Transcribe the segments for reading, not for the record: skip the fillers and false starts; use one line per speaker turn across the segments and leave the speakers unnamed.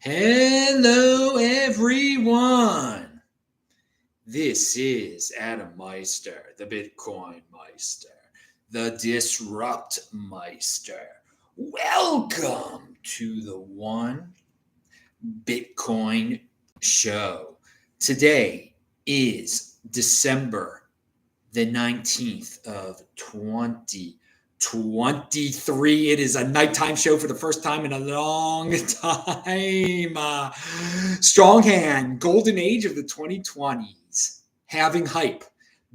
Hello, everyone. This is Adam Meister, the Bitcoin Meister, the Disrupt Meister. Welcome to the One Bitcoin Show. Today is December the 19th of 2023. It is a nighttime show for the first time in a long time. Strong hand, golden age of the 2020s, having hype.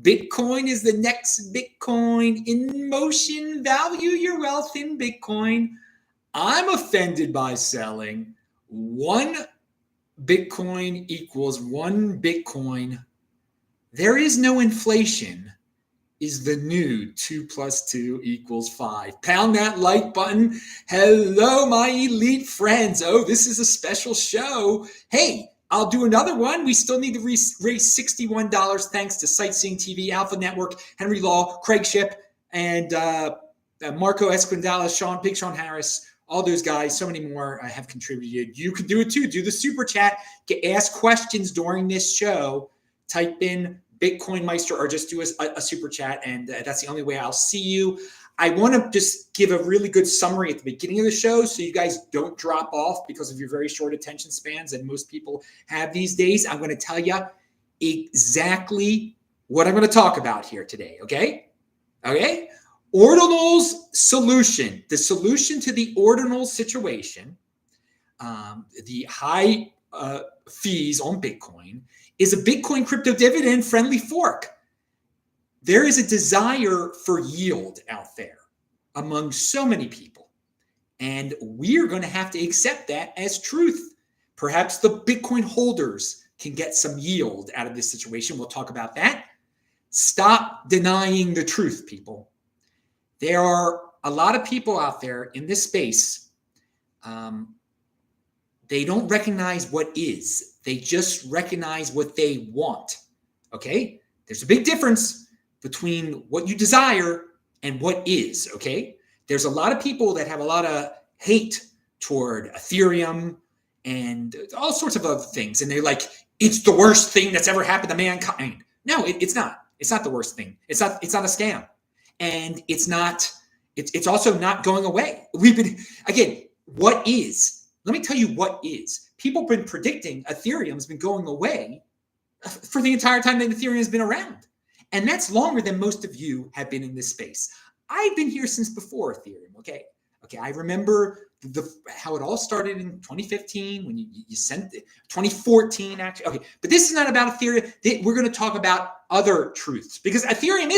Bitcoin is the next Bitcoin in motion. Value your wealth in Bitcoin. I'm offended by selling. One Bitcoin equals one Bitcoin. There is no inflation is the new 2 + 2 = 5. Pound that like button. Hello, my elite friends. Oh, this is a special show. Hey, I'll do another one. We still need to raise $61 thanks to Sightseeing TV, Alpha Network, Henry Law, Craig Ship, and Marco Esquindala, Big Sean Harris. All those guys, so many more have contributed. You can do it too. Do the super chat. Ask questions during this show. Type in Bitcoin Meister or just do a super chat, and that's the only way I'll see you. I want to just give a really good summary at the beginning of the show so you guys don't drop off because of your very short attention spans that most people have these days. I'm going to tell you exactly what I'm going to talk about here today, okay? Okay? Ordinals solution. The solution to the Ordinals situation, the high fees on Bitcoin, is a Bitcoin Crypto-dividend friendly fork. There is a desire for yield out there among so many people, and we're going to have to accept that as truth. Perhaps the Bitcoin holders can get some yield out of this situation. We'll talk about that. Stop denying the truth, people. There are a lot of people out there in this space. They don't recognize what is. They just recognize what they want. Okay? There's a big difference between what you desire and what is. Okay? There's a lot of people that have a lot of hate toward Ethereum and all sorts of other things. And they're like, it's the worst thing that's ever happened to mankind. No, it's not. It's not the worst thing. It's not a scam. And it's also not going away. What is? Let me tell you what is. People have been predicting Ethereum's been going away for the entire time that Ethereum has been around. And that's longer than most of you have been in this space. I've been here since before Ethereum, okay? I remember how it all started in 2015 when you sent it, 2014 actually. Okay, but this is not about Ethereum. We're going to talk about other truths because Ethereum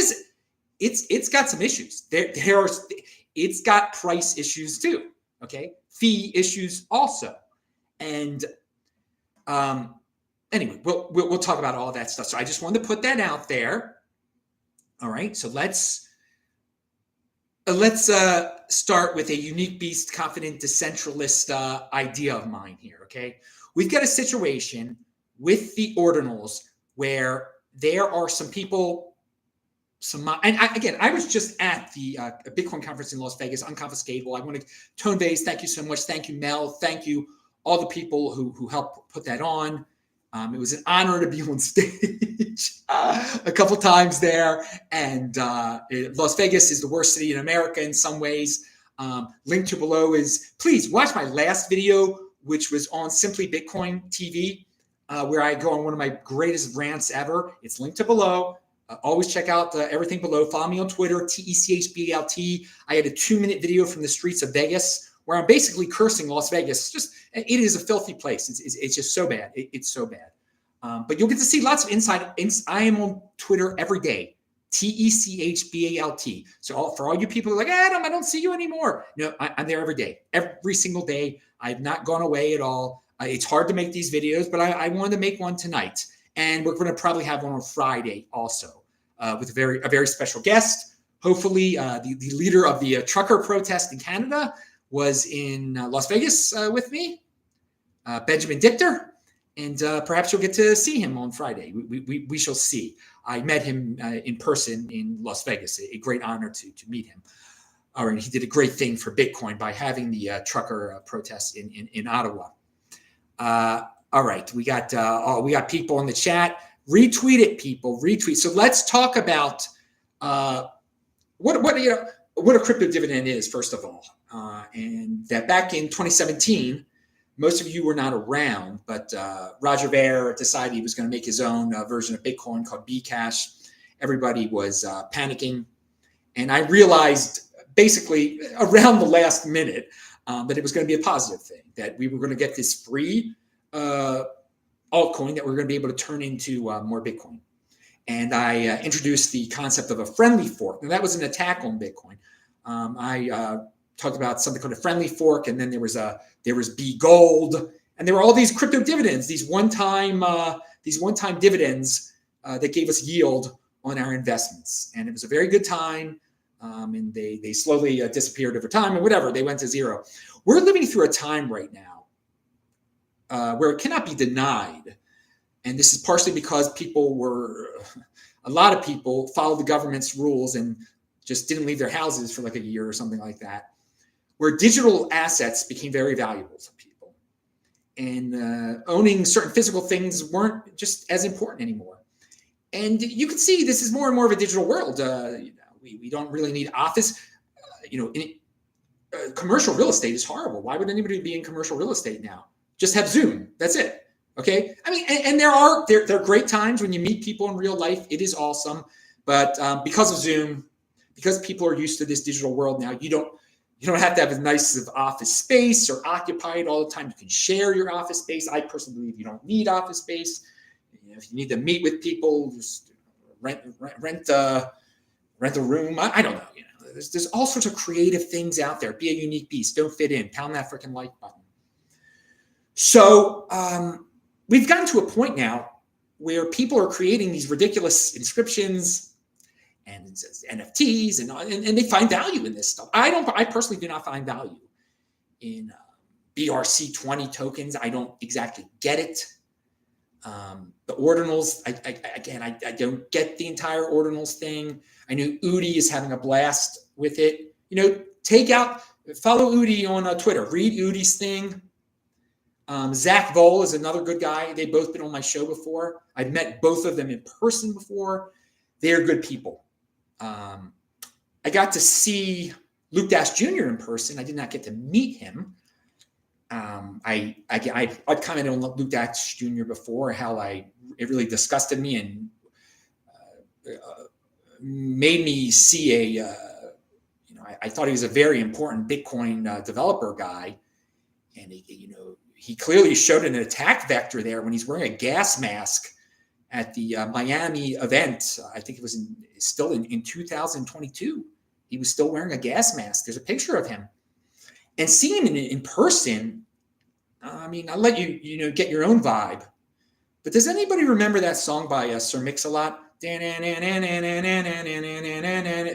it's got some issues. It's got price issues too, okay? Fee issues also. And anyway, we'll talk about all that stuff. So I just wanted to put that out there. All right. So let's start with a unique beast, confident, decentralist idea of mine here. Okay. We've got a situation with the Ordinals where there are some people. I was just at the Bitcoin conference in Las Vegas, unconfiscatable. I want to Tone Vase, thank you so much. Thank you, Mel. Thank you, all the people who helped put that on. It was an honor to be on stage a couple times there. And Las Vegas is the worst city in America in some ways. Link to below is, please watch my last video, which was on Simply Bitcoin TV, where I go on one of my greatest rants ever. It's linked to below. Always check out everything below. Follow me on Twitter, TECHBALT. I had a 2-minute video from the streets of Vegas where I'm basically cursing Las Vegas. It is a filthy place. It's just so bad. It's so bad. But you'll get to see lots of inside. I am on Twitter every day, TECHBALT. So for all you people who are like, Adam, I don't see you anymore. No, I'm there every day, every single day. I've not gone away at all. It's hard to make these videos, but I wanted to make one tonight. And we're going to probably have one on Friday also with a very special guest. Hopefully, the leader of the trucker protest in Canada was in Las Vegas with me, Benjamin Dichter. And perhaps you'll get to see him on Friday. We shall see. I met him in person in Las Vegas. A great honor to meet him. All right, he did a great thing for Bitcoin by having the trucker protests in Ottawa. All right, we got people in the chat. Retweet it, people. Retweet. So let's talk about what a crypto dividend is, first of all, and that back in 2017, most of you were not around, but Roger Ver decided he was going to make his own version of Bitcoin called Bcash. Everybody was panicking, and I realized basically around the last minute that it was going to be a positive thing, that we were going to get this free altcoin that we're going to be able to turn into more Bitcoin. And I introduced the concept of a friendly fork. And that was an attack on Bitcoin. I talked about something called a friendly fork, and then there was B Gold, and there were all these crypto dividends, these one-time dividends that gave us yield on our investments. And it was a very good time. And they slowly disappeared over time, and whatever, they went to zero. We're living through a time right now where it cannot be denied. And this is partially because a lot of people followed the government's rules and just didn't leave their houses for like a year or something like that, where digital assets became very valuable to people. And owning certain physical things weren't just as important anymore. And you can see this is more and more of a digital world. We don't really need office. Commercial real estate is horrible. Why would anybody be in commercial real estate now? Just have Zoom. That's it. Okay. I mean, and there are great times when you meet people in real life. It is awesome. But because of Zoom, because people are used to this digital world now, you don't have to have a nice office space or occupy it all the time. You can share your office space. I personally believe you don't need office space. If you need to meet with people, just rent a room. I don't know. There's all sorts of creative things out there. Be a unique beast. Don't fit in. Pound that freaking like button. So we've gotten to a point now where people are creating these ridiculous inscriptions and NFTs, and they find value in this stuff. I personally do not find value in BRC20 tokens. I don't exactly get it. The Ordinals, I don't get the entire Ordinals thing. I know Udi is having a blast with it. Follow Udi on Twitter. Read Udi's thing. Zach Vole is another good guy. They've both been on my show before. I've met both of them in person before. They're good people. I got to see Luke Dash Jr. in person. I did not get to meet him. I commented on Luke Dash Jr. before, how it really disgusted me and made me see I thought he was a very important Bitcoin developer guy, and he clearly showed an attack vector there when he's wearing a gas mask at the Miami event. I think it was still in 2022. He was still wearing a gas mask. There's a picture of him. And seeing him in person, I mean, I'll let you get your own vibe. But does anybody remember that song by Sir Mix-a-Lot?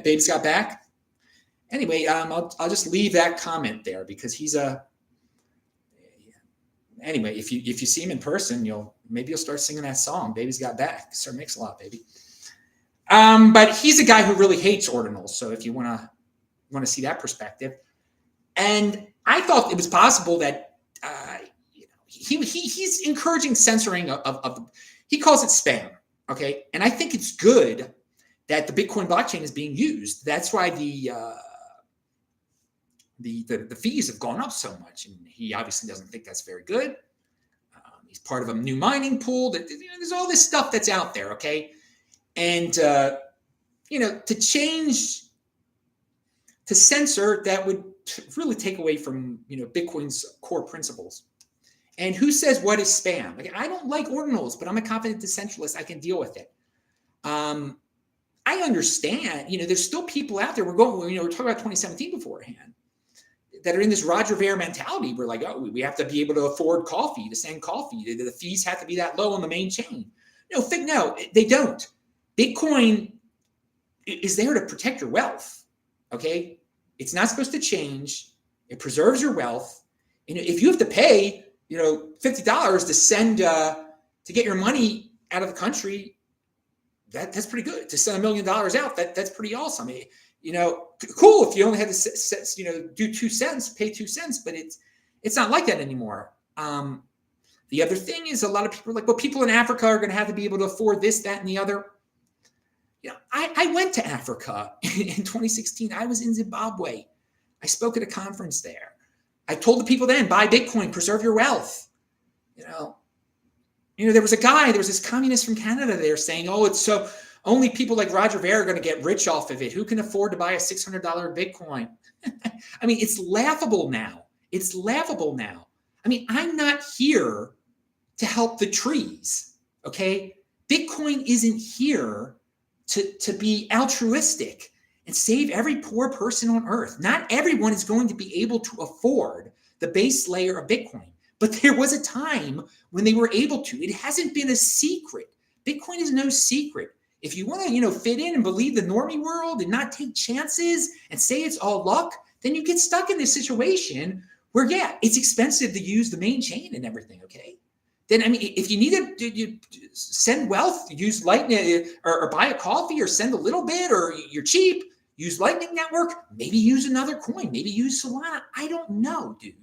Baby's Got Back? Anyway, I'll just leave that comment there because he's anyway, if you see him in person, maybe you'll start singing that song, Baby's Got Back, Sir Mix-a-Lot, baby. But he's a guy who really hates Ordinals. So if you want to see that perspective. And I thought it was possible that he's encouraging censoring of he calls it spam. Okay. And I think it's good that the Bitcoin blockchain is being used. That's why the fees have gone up so much. And he obviously doesn't think that's very good. He's part of a new mining pool. There's all this stuff that's out there. Okay. And, to censor, that would really take away from, Bitcoin's core principles. And who says what is spam? Like, I don't like Ordinals, but I'm a confident decentralist. I can deal with it. I understand, there's still people out there. We're talking about 2017 beforehand, that are in this Roger Ver mentality. We're like, oh, we have to be able to afford coffee, to send coffee. The fees have to be that low on the main chain. No, they don't. Bitcoin is there to protect your wealth. Okay. It's not supposed to change. It preserves your wealth. If you have to pay, $50 to send, to get your money out of the country, that's pretty good. To send $1 million out, that's pretty awesome. Cool if you only had to, do 2 cents, pay 2 cents, but it's not like that anymore. The other thing is a lot of people are like, well, people in Africa are going to have to be able to afford this, that, and the other. I went to Africa in 2016. I was in Zimbabwe. I spoke at a conference there. I told the people then, buy Bitcoin, preserve your wealth. There was this communist from Canada there saying, oh, it's so only people like Roger Ver are going to get rich off of it. Who can afford to buy a $600 Bitcoin? I mean, it's laughable now. It's laughable now. I mean, I'm not here to help the trees, okay? Bitcoin isn't here to be altruistic and save every poor person on earth. Not everyone is going to be able to afford the base layer of Bitcoin, but there was a time when they were able to. It hasn't been a secret. Bitcoin is no secret. If you want to, fit in and believe the normie world and not take chances and say it's all luck, then you get stuck in this situation where, yeah, it's expensive to use the main chain and everything, okay? Then, I mean, if you need to send wealth, use Lightning or buy a coffee or send a little bit, or you're cheap, use Lightning Network, maybe use another coin, maybe use Solana. I don't know, dude.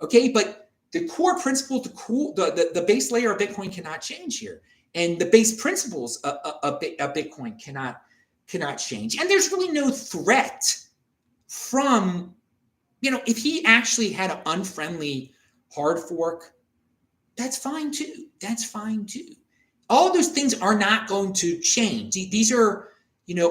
Okay, but the core principle, the base layer of Bitcoin cannot change here. And the base principles of Bitcoin cannot change. And there's really no threat from, if he actually had an unfriendly hard fork, that's fine too. That's fine too. All of those things are not going to change. These are,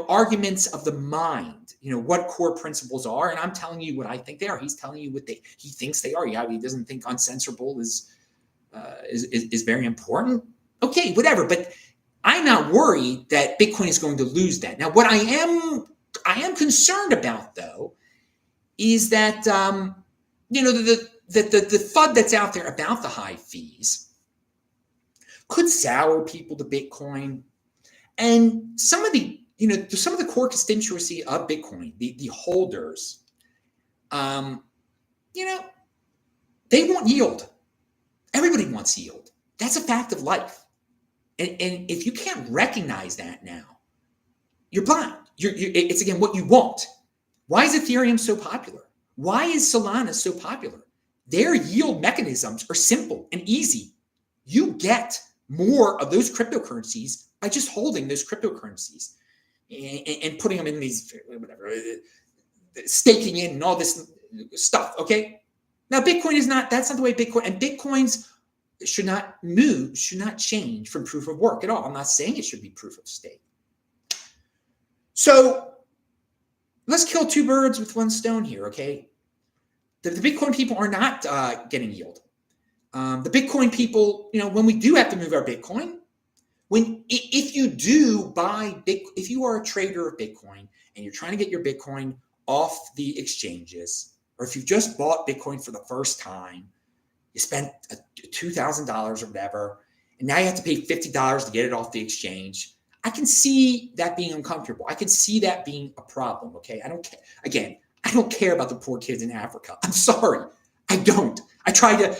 arguments of the mind, what core principles are. And I'm telling you what I think they are. He's telling you what he thinks they are. Yeah, he doesn't think uncensorable is very important. Okay, whatever. But I'm not worried that Bitcoin is going to lose that. Now, what I am concerned about, though, is that the FUD that's out there about the high fees could sour people to Bitcoin, and some of the core constituency of Bitcoin, the holders, they want yield. Everybody wants yield. That's a fact of life. And if you can't recognize that now, you're blind. It's, again, what you want. Why is Ethereum so popular? Why is Solana so popular? Their yield mechanisms are simple and easy. You get more of those cryptocurrencies by just holding those cryptocurrencies and putting them in these, staking in and all this stuff, okay? Now, Bitcoin is not, that's not the way Bitcoin, and Bitcoins should not change from proof of work at all. I'm not saying it should be proof of stake. So let's kill two birds with one stone here, okay? The Bitcoin people are not getting yield. The Bitcoin people, when we do have to move our Bitcoin, if you do if you are a trader of Bitcoin and you're trying to get your Bitcoin off the exchanges, or if you've just bought Bitcoin for the first time, you spent $2,000 or whatever, and now you have to pay $50 to get it off the exchange. I can see that being uncomfortable. I can see that being a problem, okay? I don't care. Again, I don't care about the poor kids in Africa. I'm sorry. I don't. I try to,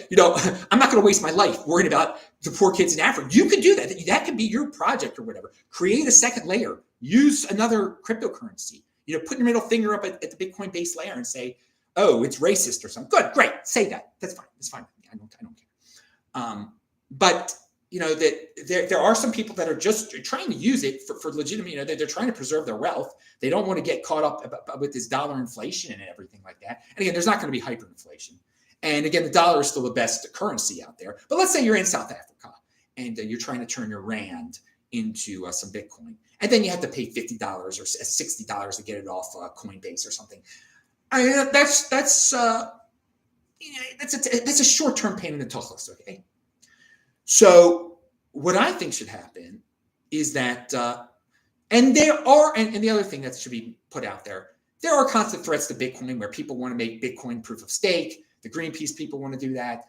I'm not going to waste my life worrying about the poor kids in Africa. You could do that. That could be your project or whatever. Create a second layer. Use another cryptocurrency. Put your middle finger up at the Bitcoin base layer and say, oh, it's racist or something. Good, great. Say that. That's fine. That's fine. I don't care. But that there are some people that are just trying to use it for legitimate, they're trying to preserve their wealth. They don't want to get caught up with this dollar inflation and everything like that. And again, there's not going to be hyperinflation. And again, the dollar is still the best currency out there. But let's say you're in South Africa and you're trying to turn your rand into some Bitcoin. And then you have to pay $50 or $60 to get it off Coinbase or something. I mean, that's a short-term pain in the tuchus, okay? So what I think should happen is that, and the other thing that should be put out there are constant threats to Bitcoin where people want to make Bitcoin proof of stake. The Greenpeace people want to do that.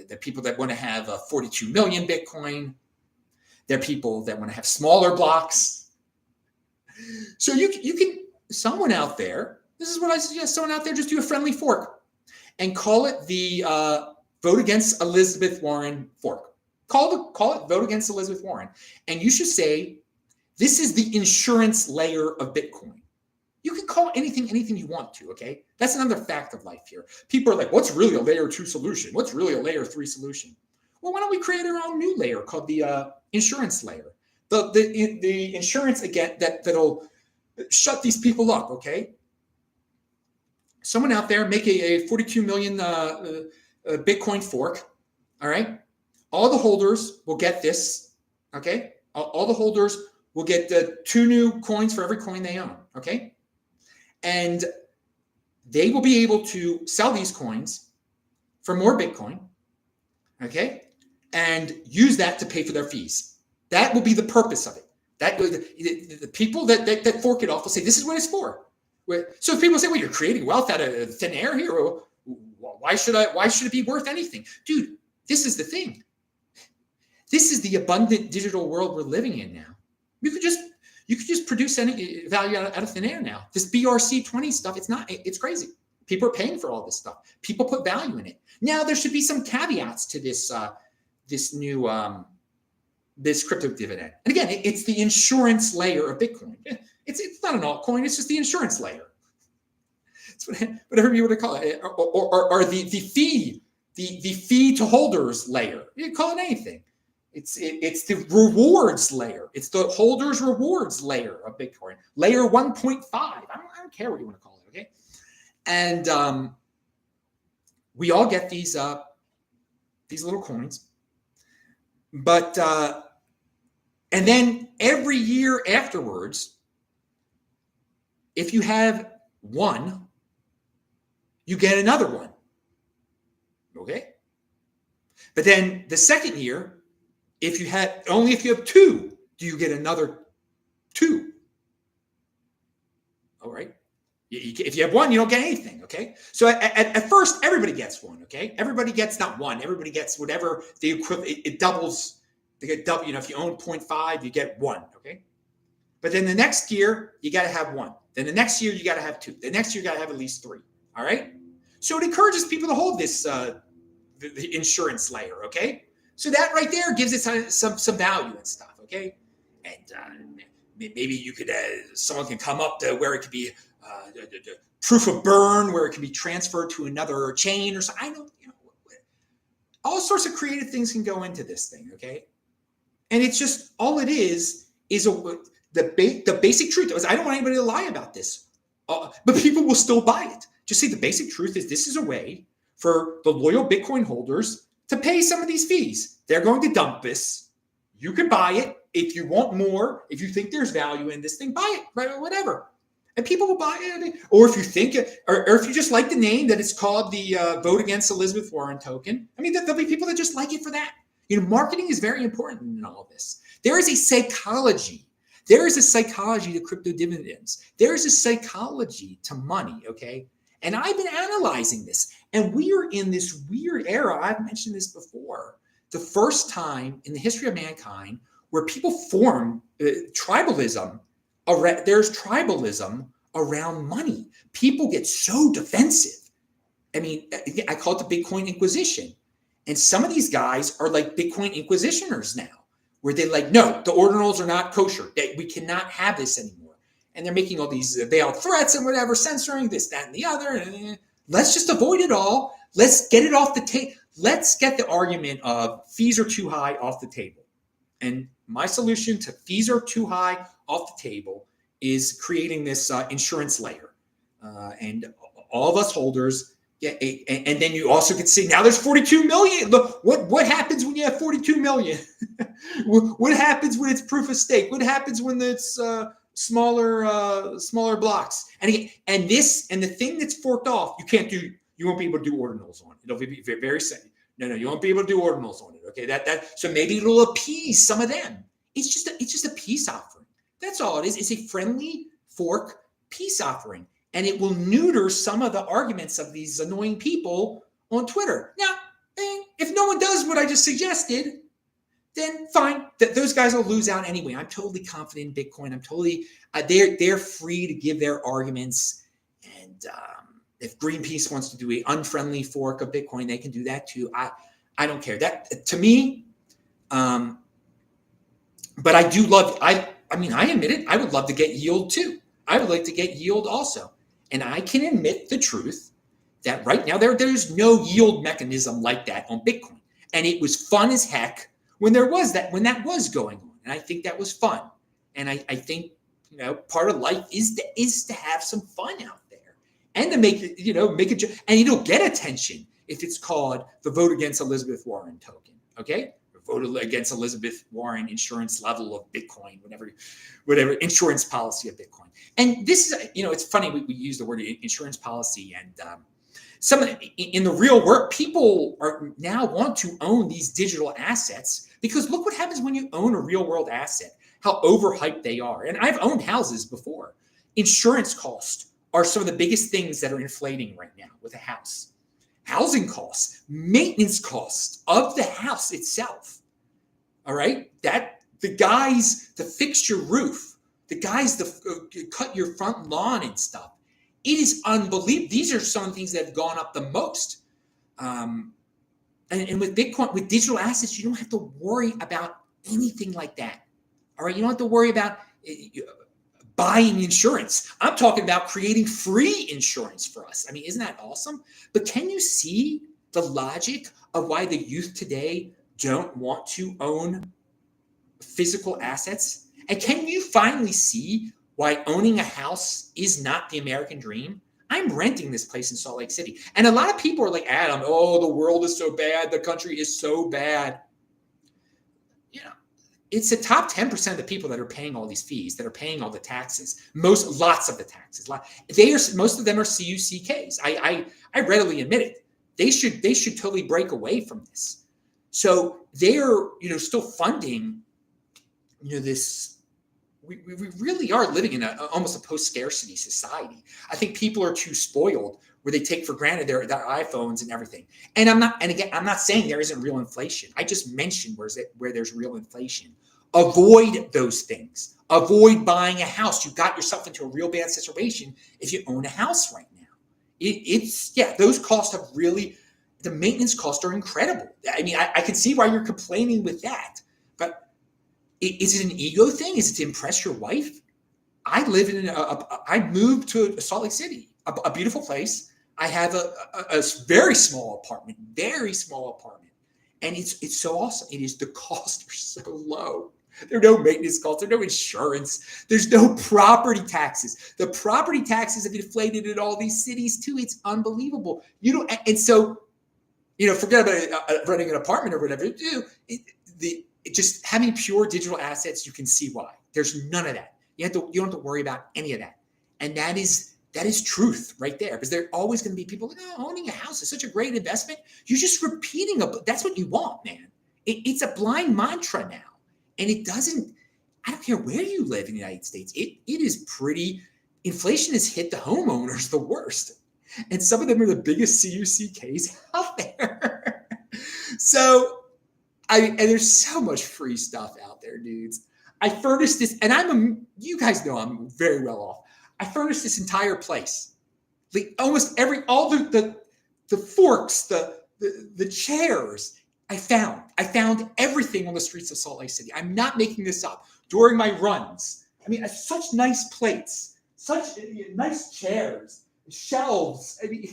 The people that want to have 42 million Bitcoin. There are people that want to have smaller blocks. So you can, someone out there, this is what I suggest, someone out there just do a friendly fork and call it the Vote Against Elizabeth Warren fork. Call it Vote Against Elizabeth Warren. And you should say, this is the insurance layer of Bitcoin. You can call anything you want to, okay? That's another fact of life here. People are like, what's really a layer 2 solution? What's really a layer 3 solution? Well, why don't we create our own new layer called the insurance layer? The insurance, again, that'll shut these people up, okay? Someone out there make a 42 million Bitcoin fork, all right? All the holders will get this, okay? All the holders will get the 2 new coins for every coin they own, okay? And they will be able to sell these coins for more Bitcoin, okay? And use that to pay for their fees. That will be the purpose of it. That the people that fork it off will say, this is what it's for. So if people say, well, you're creating wealth out of thin air here, well, why should it be worth anything? Dude, this is the thing. This is the abundant digital world we're living in now. You could just produce any value out of thin air now. This BRC20 stuff, it's crazy. People are paying for all this stuff. People put value in it. Now there should be some caveats to this new this crypto dividend. And again, it's the insurance layer of Bitcoin. It's not an altcoin. It's just the insurance layer. It's whatever you want to call it, or the fee to holders layer. You can call it anything. It's the rewards layer. It's the holders rewards layer of Bitcoin. Layer 1.5. I don't care what you want to call it. Okay, and we all get these little coins, but and then every year afterwards, if you have one, you get another one. Okay, but then the second year, if you have 2, do you get another 2? All right. If you have 1, you don't get anything. Okay. So at first, everybody gets 1. Okay. Everybody gets not 1. Everybody gets whatever the equivalent. It doubles. They get double. If you own 0.5, you get 1. Okay. But then the next year, you got to have 1. Then the next year, you got to have 2. The next year, you got to have at least 3. All right. So it encourages people to hold this the insurance layer. Okay. So that right there gives it some value and stuff, okay? And maybe you could, someone can come up to where it could be the proof of burn, where it can be transferred to another chain or something. I don't, all sorts of creative things can go into this thing, okay? And it's just, all it is the basic truth. I don't want anybody to lie about this, but people will still buy it. Just say the basic truth is this is a way for the loyal Bitcoin holders to pay some of these fees. They're going to dump this. You can buy it. If you want more, if you think there's value in this thing, buy it, right? Whatever. And people will buy it. Or if you think, or if you just like the name that it's called the Vote Against Elizabeth Warren token, I mean, there'll be people that just like it for that. Marketing is very important in all of this. There is a psychology. There is a psychology to crypto dividends. There is a psychology to money, okay? And I've been analyzing this. And we are in this weird era. I've mentioned this before. The first time in the history of mankind where people form tribalism. There's tribalism around money. People get so defensive. I mean, I call it the Bitcoin Inquisition. And some of these guys are like Bitcoin Inquisitioners now, where they're like, no, the ordinals are not kosher. We cannot have this anymore. And they're making all these veiled threats and whatever, censoring this, that, and the other. Let's just avoid it all. Let's get it off the table. Let's get the argument of fees are too high off the table. And my solution to fees are too high off the table is creating this insurance layer. And all of us holders get and then you also can see now there's 42 million. Look, what happens when you have 42 million? What happens when it's proof of stake? What happens when it's smaller blocks? And the thing that's forked off, you won't be able to do ordinals on it. It'll be very simple. No, you won't be able to do ordinals on it. Okay, so maybe it'll appease some of them. It's just a peace offering. That's all it is. It's a friendly fork peace offering, and it will neuter some of the arguments of these annoying people on Twitter. Now, if no one does what I just suggested, then fine. Those guys will lose out anyway. I'm totally confident in Bitcoin. I'm totally they're free to give their arguments, and if Greenpeace wants to do an unfriendly fork of Bitcoin, they can do that too. I don't care. That to me, but I do love. I admit it. I would love to get yield too. I would like to get yield also, and I can admit the truth that right now there's no yield mechanism like that on Bitcoin. And it was fun as heck when that was going on. And I think that was fun. And I think, part of life is to have some fun out there and to make it, and it'll get attention if it's called the vote against Elizabeth Warren token. Okay. Vote against Elizabeth Warren insurance level of Bitcoin, whatever insurance policy of Bitcoin. And this is, it's funny we use the word insurance policy, and in the real world, people are now want to own these digital assets because look what happens when you own a real world asset, how overhyped they are. And I've owned houses before. Insurance costs are some of the biggest things that are inflating right now with a house. Housing costs, maintenance costs of the house itself. All right, the guys to fix your roof, the guys to cut your front lawn and stuff. It is unbelievable. These are some of the things that have gone up the most. And with Bitcoin, with digital assets, you don't have to worry about anything like that. All right, you don't have to worry about buying insurance. I'm talking about creating free insurance for us. I mean, isn't that awesome? But can you see the logic of why the youth today don't want to own physical assets? And can you finally see why owning a house is not the American dream? I'm renting this place in Salt Lake City. And a lot of people are like, Adam, the world is so bad. The country is so bad. It's the top 10% of the people that are paying all these fees, that are paying all the taxes, lots of the taxes. Most of them are CUCKs. I readily admit it. They should totally break away from this. So they're, still funding, this. We really are living in almost a post-scarcity society. I think people are too spoiled where they take for granted their iPhones and everything. And I'm not saying there isn't real inflation. I just mentioned where there's real inflation. Avoid those things. Avoid buying a house. You got yourself into a real bad situation if you own a house right now. Those costs have really, the maintenance costs are incredible. I mean, I can see why you're complaining with that, but is it an ego thing? Is it to impress your wife? I moved to Salt Lake City, a beautiful place. I have a very small apartment, and it's so awesome. It is, the costs are so low. There are no maintenance costs. There's no insurance. There's no property taxes. The property taxes have inflated in all these cities too. It's unbelievable. And so, forget about running an apartment or whatever. Just having pure digital assets, you can see why. There's none of that. You don't have to worry about any of that. And that is truth right there, because there are always going to be people like, owning a house is such a great investment. You're just repeating that's what you want, man. It's a blind mantra now. And it doesn't, I don't care where you live in the United States. It is inflation has hit the homeowners the worst. And some of them are the biggest CUCKs out there. So, and there's so much free stuff out there, dudes. I furnished this, and you guys know I'm very well off. I furnished this entire place. Like almost all the forks, the chairs, I found everything on the streets of Salt Lake City. I'm not making this up. During my runs, I mean, such nice plates, such nice chairs, shelves. I mean,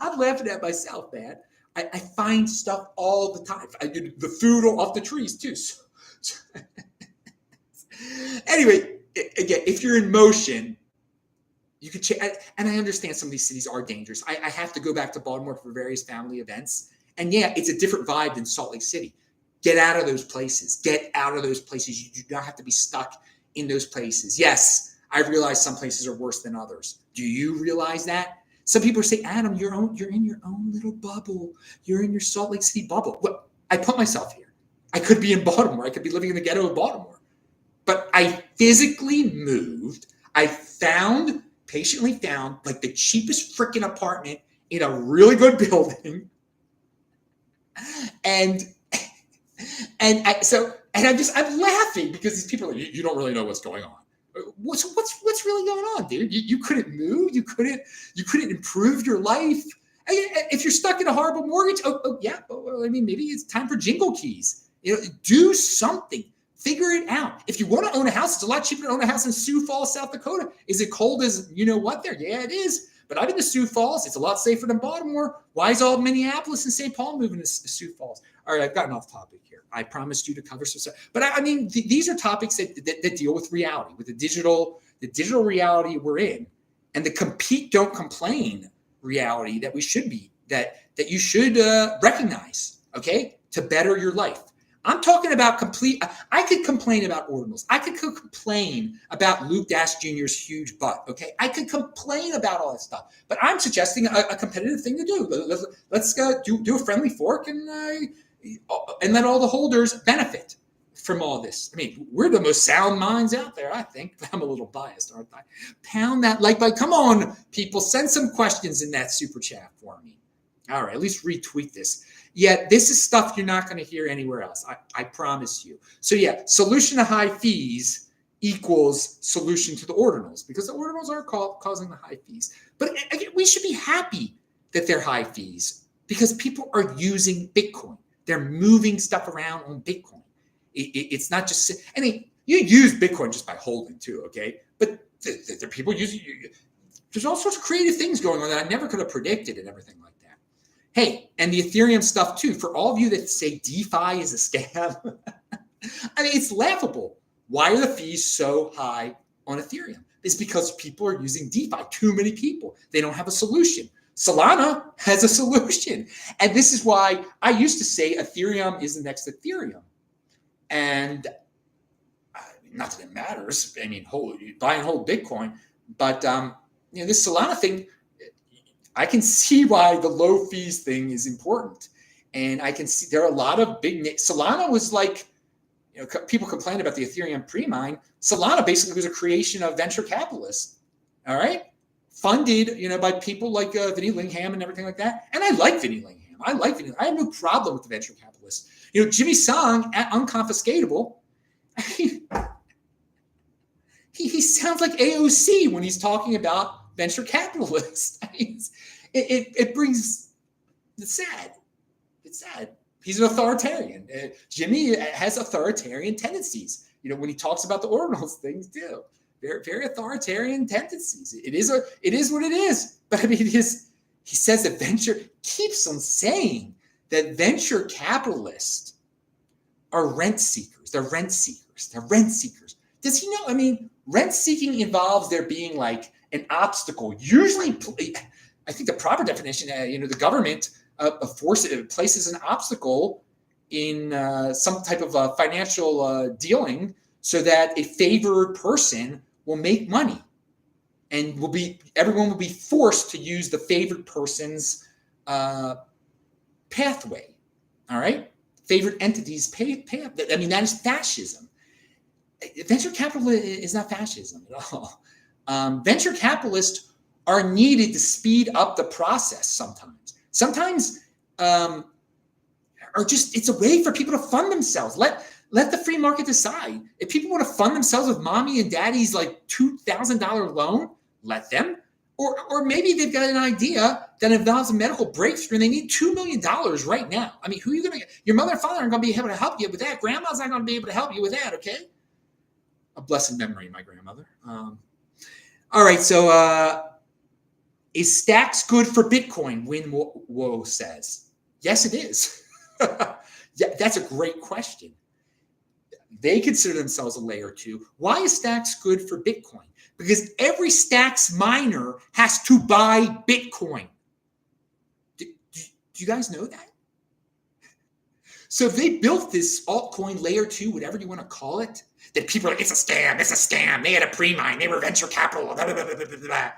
I'm laughing at myself, man. I find stuff all the time. I get the food off the trees too. Anyway, again, if you're in motion, you could change. And I understand some of these cities are dangerous. I have to go back to Baltimore for various family events. And it's a different vibe than Salt Lake City. Get out of those places. You do not have to be stuck in those places. Yes, I realize some places are worse than others. Do you realize that? Some people say, Adam, you're in your own little bubble. You're in your Salt Lake City bubble. Well, I put myself here. I could be in Baltimore. I could be living in the ghetto of Baltimore. But I physically moved. I patiently found like the cheapest freaking apartment in a really good building. And I'm laughing because these people are like, you don't really know what's going on. What's really going on, dude? You couldn't move. You couldn't improve your life. If you're stuck in a horrible mortgage, maybe it's time for jingle keys. Do something. Figure it out. If you want to own a house, it's a lot cheaper to own a house in Sioux Falls, South Dakota. Is it cold as you know what there? Yeah, it is. But I've been to Sioux Falls. It's a lot safer than Baltimore. Why is all Minneapolis and St. Paul moving to Sioux Falls? All right, I've gotten off topic here. I promised you to cover some stuff. But I mean, these are topics that deal with reality, with the digital reality we're in, and the compete, don't complain reality that we should be, that you should recognize, okay, to better your life. I'm talking about I could complain about Ordinals. I could complain about Luke Dash Jr.'s huge butt, okay? I could complain about all that stuff. But I'm suggesting a competitive thing to do. Let's do a friendly fork and let all the holders benefit from all this. I mean, we're the most sound minds out there, I think. I'm a little biased, aren't I? Pound that like button. Come on, people. Send some questions in that super chat for me. All right, at least retweet this. Yeah, this is stuff you're not going to hear anywhere else. I promise you. So yeah, solution to high fees equals solution to the ordinals, because the ordinals are causing the high fees. But again, we should be happy that they're high fees because people are using Bitcoin. They're moving stuff around on Bitcoin. It's not just, I mean, you use Bitcoin just by holding too, okay? But there are people using, there's all sorts of creative things going on that I never could have predicted and everything like that. Hey, and the Ethereum stuff too, for all of you that say DeFi is a scam, I mean, it's laughable. Why are the fees so high on Ethereum? It's because people are using DeFi, too many people. They don't have a solution. Solana has a solution. And this is why I used to say Ethereum is the next Ethereum. And not that it matters. I mean, buy and hold Bitcoin. But this Solana thing, I can see why the low fees thing is important. And I can see there are a lot of big Solana was like, people complain about the Ethereum pre-mine. Solana basically was a creation of venture capitalists. All right. Funded, by people like Vinny Lingham and everything like that. And I like Vinny Lingham. I have no problem with the venture capitalists. Jimmy Song at Unconfiscatable, he sounds like AOC when he's talking about venture capitalists. I mean, it brings, it's sad. It's sad. He's an authoritarian. Jimmy has authoritarian tendencies. When he talks about the ordinals things too, very, very authoritarian tendencies. It is what it is. But I mean, he says that keeps on saying that venture capitalists are rent seekers. They're rent seekers. They're rent seekers. Does he know? I mean, rent seeking involves there being like an obstacle. Usually, I think the proper definition, the government places an obstacle in some type of financial dealing so that a favored person will make money, and everyone will be forced to use the favored person's pathway. All right, favored entities pay. I mean, that is fascism. Venture capital is not fascism at all. Venture capitalists are needed to speed up the process sometimes. Sometimes it's a way for people to fund themselves. Let the free market decide. If people want to fund themselves with mommy and daddy's like $2,000 loan, let them. Or maybe they've got an idea that involves a medical breakthrough and they need $2 million right now. I mean, who are you going to get? Your mother and father aren't going to be able to help you with that. Grandma's not going to be able to help you with that, okay? A blessed memory, my grandmother. All right, so is Stacks good for Bitcoin? Win Woe says. Yes, it is. Yeah, that's a great question. They consider themselves a layer 2. Why is Stacks good for Bitcoin? Because every Stacks miner has to buy Bitcoin. Do you guys know that? So if they built this altcoin layer 2, whatever you want to call it, that people are like, it's a scam. They had a pre-mine. They were venture capital. Blah, blah, blah, blah, blah, blah.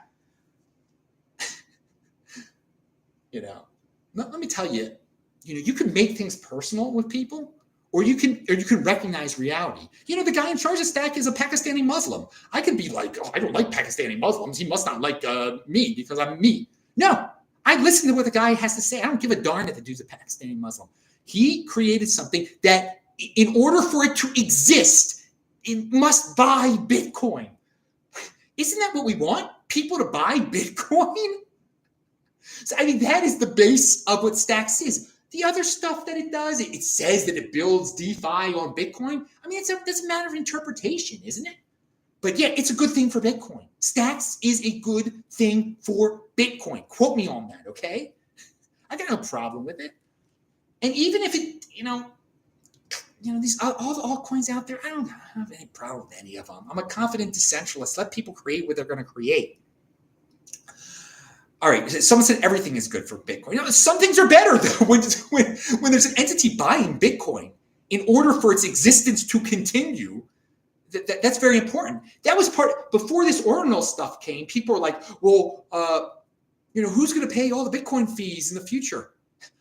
Let me tell you, you can make things personal with people, or you can recognize reality. The guy in charge of Stack is a Pakistani Muslim. I can be like, oh, I don't like Pakistani Muslims. He must not like me because I'm me. No, I listen to what the guy has to say. I don't give a darn that the dude's a Pakistani Muslim. He created something that in order for it to exist, it must buy Bitcoin. Isn't that what we want? People to buy Bitcoin? So, I mean, that is the base of what Stacks is. The other stuff that it does, it says that it builds DeFi on Bitcoin. I mean, that's a matter of interpretation, isn't it? But yeah, it's a good thing for Bitcoin. Stacks is a good thing for Bitcoin. Quote me on that, okay? I got no problem with it. And even if it, these all the altcoins out there, I don't have any problem with any of them. I'm a confident decentralist. Let people create what they're going to create. All right, someone said everything is good for Bitcoin. Some things are better though. When there's an entity buying Bitcoin in order for its existence to continue, that's very important. That was part before this Ordinals stuff came. People were like, well, who's going to pay all the Bitcoin fees in the future?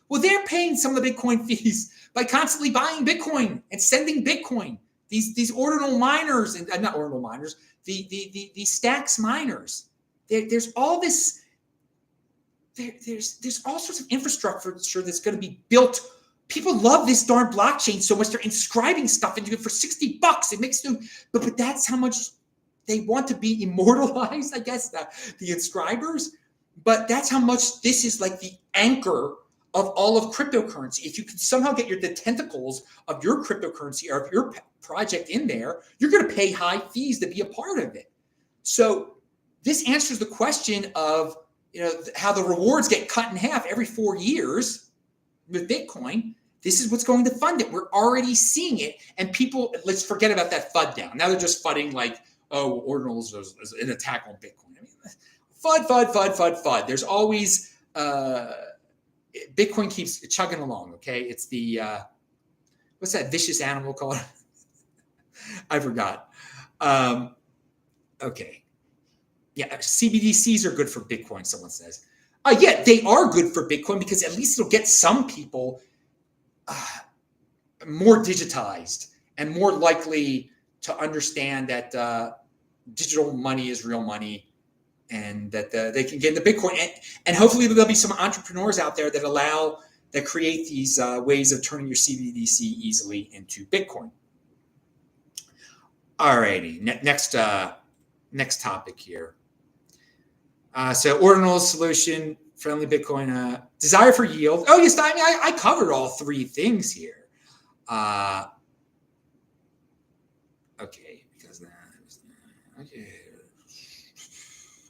Well, they're paying some of the Bitcoin fees by constantly buying Bitcoin and sending Bitcoin. These ordinal miners and not ordinal miners, the stacks miners. There's all this. There's all sorts of infrastructure that's going to be built. People love this darn blockchain so much they're inscribing stuff into it for $60. It makes them, but that's how much they want to be immortalized. I guess the inscribers, but that's how much this is like the anchor of all of cryptocurrency. If you can somehow get the tentacles of your cryptocurrency or of your project in there, you're going to pay high fees to be a part of it. So this answers the question of how the rewards get cut in half every 4 years with Bitcoin. This is what's going to fund it. We're already seeing it. And people, let's forget about that FUD down. Now they're just fudding like, oh, Ordinals is an attack on Bitcoin. I mean, FUD. There's always, Bitcoin keeps chugging along, okay? It's the, what's that vicious animal called? I forgot. Okay. Yeah, CBDCs are good for Bitcoin, someone says. Yeah, they are good for Bitcoin because at least it'll get some people more digitized and more likely to understand that digital money is real money and that they can get into Bitcoin. And hopefully there'll be some entrepreneurs out there that create these ways of turning your CBDC easily into Bitcoin. All righty, next topic here. So Ordinals solution, friendly Bitcoin, desire for yield. Oh, yes, I mean, I covered all three things here. Okay, because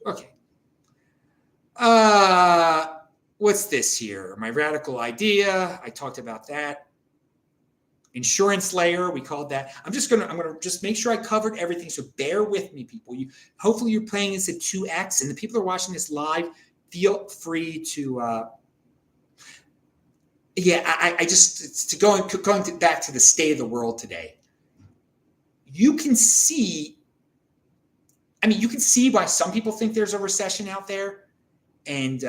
okay. What's this here? My radical idea. I talked about that. Insurance layer, we called that. I'm gonna just make sure I covered everything. So bear with me, people. Hopefully you're playing this at 2x, and the people who are watching this live, feel free to. I just going back to the state of the world today. You can see why some people think there's a recession out there, and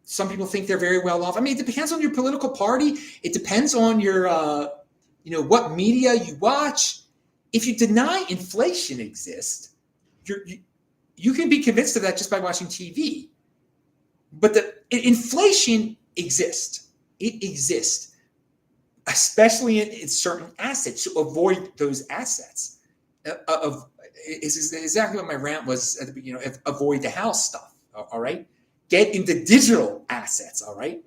some people think they're very well off. I mean, it depends on your political party. It depends on your. What media you watch. If you deny inflation exists, you can be convinced of that just by watching TV. But inflation exists. It exists, especially in certain assets. So avoid those assets. Is exactly what my rant was at the beginning. Avoid the house stuff. All right. Get into digital assets. All right.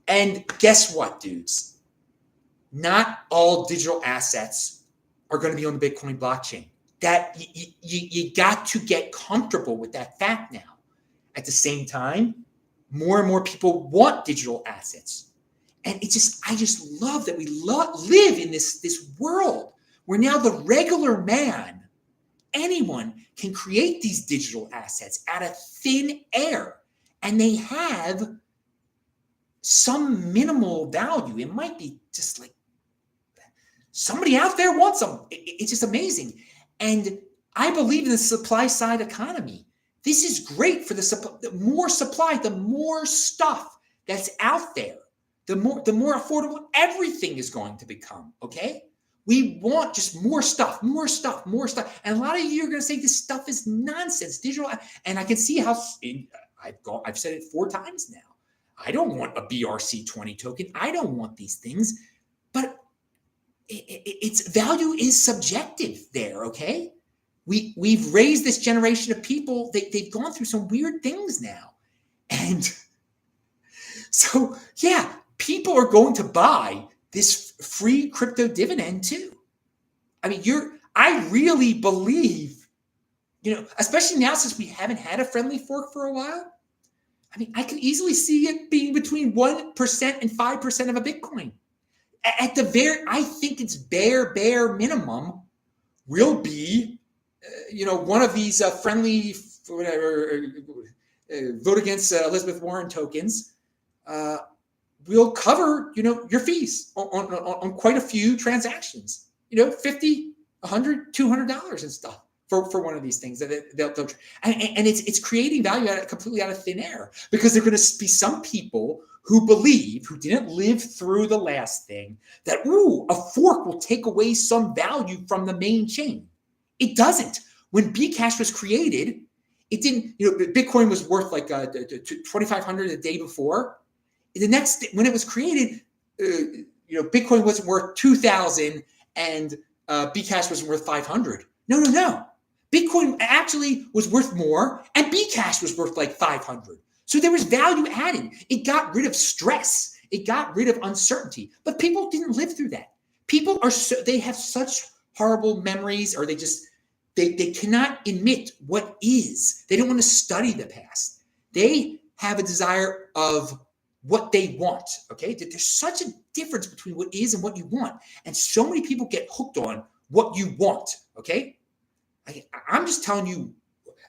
And guess what, dudes? Not all digital assets are going to be on the Bitcoin blockchain. That you got to get comfortable with that fact now. At the same time, more and more people want digital assets, and I just love that we live in this world where now the regular man, anyone, can create these digital assets out of thin air, and they have some minimal value. It might be just like somebody out there wants them. It's just amazing. And I believe in the supply side economy. This is great for the supply. The more supply, the more stuff that's out there, the more affordable everything is going to become. Okay. We want just more stuff. And a lot of you are going to say this stuff is nonsense, digital. And I can see how I've said it 4 times now. I don't want a BRC20 token. I don't want these things, but its value is subjective there, okay? We've raised this generation of people. They've gone through some weird things now. And so, yeah, people are going to buy this free crypto dividend too. I mean, I really believe, especially now since we haven't had a friendly fork for a while, I mean, I can easily see it being between 1% and 5% of a Bitcoin. At the I think it's bare minimum will be, one of these friendly, whatever, vote against Elizabeth Warren tokens will cover, your fees on quite a few transactions, 50, 100, $200 and stuff. For one of these things that they'll and it's creating value completely out of thin air, because there are going to be some people who didn't live through the last thing, that a fork will take away some value from the main chain. It doesn't. When Bcash was created, it didn't. Bitcoin was worth like 2,500 a day before. When it was created, Bitcoin wasn't worth 2,000 and Bcash was worth 500. No. Bitcoin actually was worth more, and Bcash was worth like 500. So there was value added. It got rid of stress. It got rid of uncertainty. But people didn't live through that. People they have such horrible memories, or they cannot admit what is. They don't want to study the past. They have a desire of what they want. Okay, there's such a difference between what is and what you want, and so many people get hooked on what you want. Okay. I'm just telling you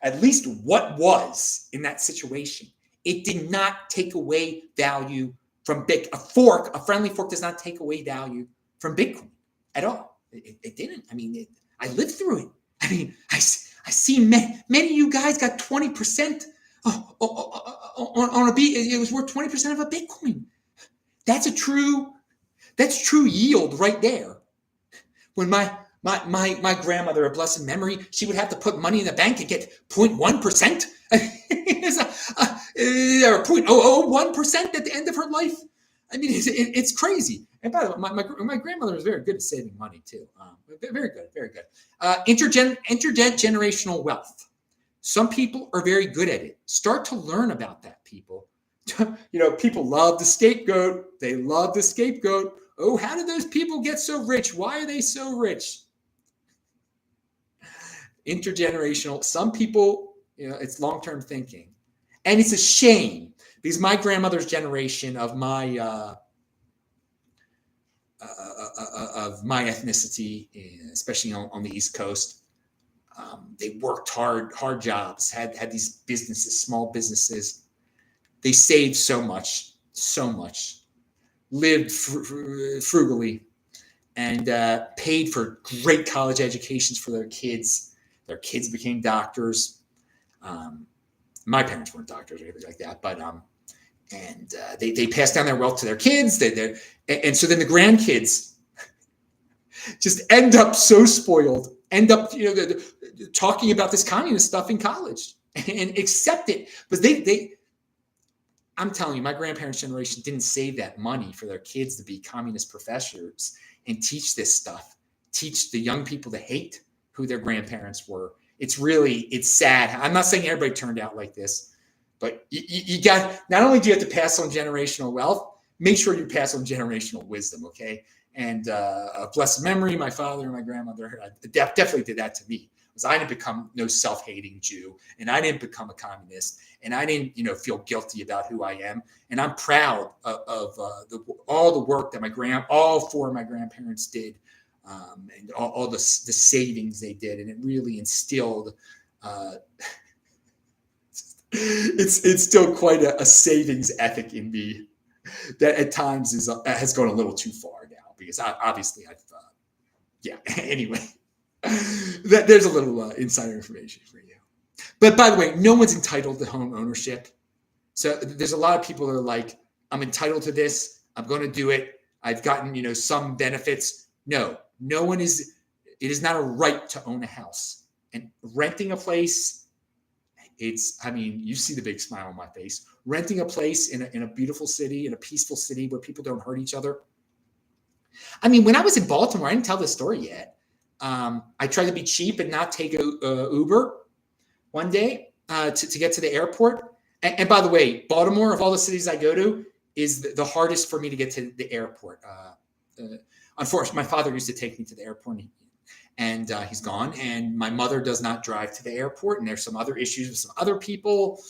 at least what was in that situation. It did not take away value from a friendly fork does not take away value from Bitcoin at all. It didn't. I mean, I lived through it. I mean, I see many of you guys got 20% on a it was worth 20% of a Bitcoin. That's true yield right there. When my grandmother, of blessed memory, she would have to put money in the bank and get 0.1%. Or 0.001% at the end of her life. I mean, it's crazy. And by the way, my grandmother was very good at saving money too. Very good. Intergenerational wealth. Some people are very good at it. Start to learn about that, people. People love the scapegoat. They love the scapegoat. Oh, how did those people get so rich? Why are they so rich? Intergenerational. Some people, it's long-term thinking. And it's a shame, because my grandmother's generation of my ethnicity, especially on the East Coast, they worked hard jobs, had these businesses, small businesses. They saved so much, lived frugally, and paid for great college educations for their kids. Their kids became doctors. My parents weren't doctors or anything like that, but they passed down their wealth to their kids. And so then the grandkids just end up so spoiled, talking about this communist stuff in college and accept it. But I'm telling you, my grandparents' generation didn't save that money for their kids to be communist professors and teach this stuff, teach the young people to hate who their grandparents were. It's sad. I'm not saying everybody turned out like this, but you got, not only do you have to pass on generational wealth, make sure you pass on generational wisdom, okay? And of blessed memory, my father and my grandmother definitely did that to me. Because I didn't become no self-hating Jew, and I didn't become a communist, and I didn't, feel guilty about who I am. And I'm proud of all the work that all four of my grandparents did. And all the savings they did, and it really instilled. It's still quite a savings ethic in me that at times has gone a little too far now, because obviously I've anyway, there's a little insider information for you. But by the way, no one's entitled to home ownership. So there's a lot of people that are like, I'm entitled to this. I'm going to do it. I've gotten some benefits. No one is. It is not a right to own a house. And renting a place, you see the big smile on my face. Renting a place in a beautiful city, in a peaceful city where people don't hurt each other. When I was in Baltimore, I didn't tell this story yet. I tried to be cheap and not take a Uber one day to get to the airport. And by the way, Baltimore, of all the cities I go to, is the hardest for me to get to the airport. Unfortunately, my father used to take me to the airport, and he's gone. And my mother does not drive to the airport, and there's some other issues with some other people.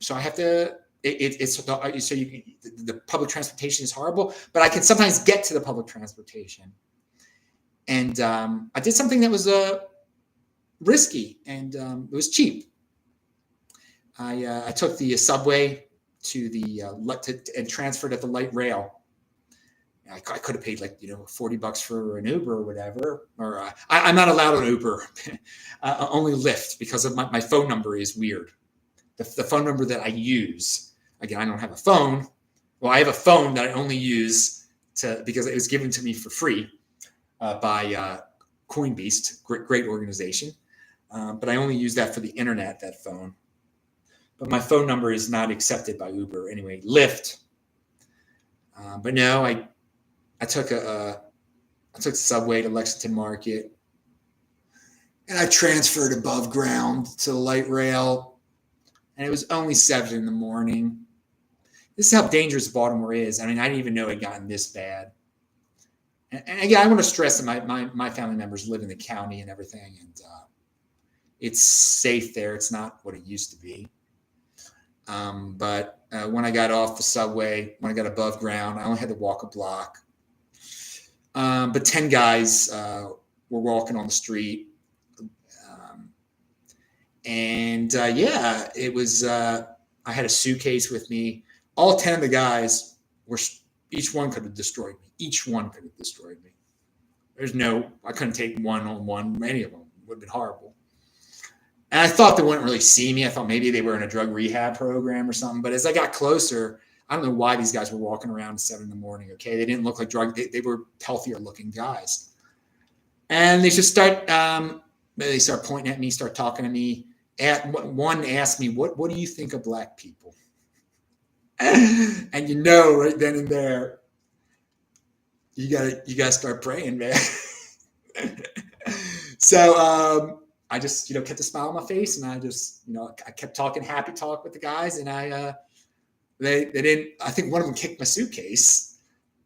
So I have to. It's so the public transportation is horrible, but I can sometimes get to the public transportation. And I did something that was risky, and it was cheap. I took the subway to the and transferred at the light rail. I could have paid like $40 for an Uber or whatever, or I'm not allowed an Uber, only Lyft because of my phone number is weird. The phone number that I use, again, I don't have a phone. Well, I have a phone that I only use because it was given to me for free by Coinbeast, great organization. But I only use that for the internet, that phone. But my phone number is not accepted by Uber anyway. Lyft. But no, I took the subway to Lexington Market, and I transferred above ground to the light rail, and it was only 7 in the morning. This is how dangerous Baltimore is. I mean, I didn't even know it had gotten this bad. And again, I want to stress that my family members live in the county and everything, and it's safe there. It's not what it used to be. But when I got off the subway, when I got above ground, I only had to walk a block. But 10 guys were walking on the street. It was, I had a suitcase with me. All 10 of the guys each one could have destroyed me. Each one could have destroyed me. I couldn't take one-on-one. Any of them would have been horrible. And I thought they wouldn't really see me. I thought maybe they were in a drug rehab program or something. But as I got closer, I don't know why these guys were walking around at 7 in the morning. Okay, they didn't look like they were healthier looking guys. And they just start pointing at me, start talking to me. One asked me, "What do you think of black people?" And right then and there, you gotta start praying, man. So I just kept a smile on my face, and I just I kept talking happy talk with the guys, and they didn't. I think one of them kicked my suitcase,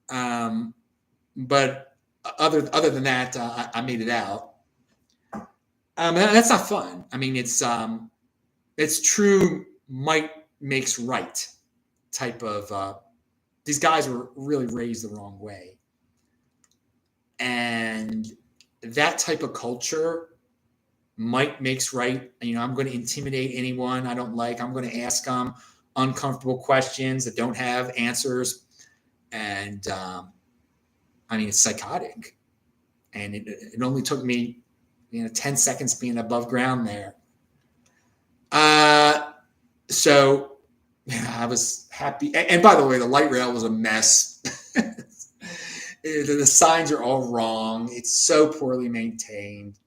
but other than that, I made it out. That's not fun. I mean, it's true. Might makes right type of. These guys were really raised the wrong way, and that type of culture. Might makes right. I'm going to intimidate anyone I don't like. I'm going to ask them uncomfortable questions that don't have answers. And it's psychotic. And it only took me 10 seconds being above ground there. So I was happy. And by the way, the light rail was a mess. The signs are all wrong. It's so poorly maintained.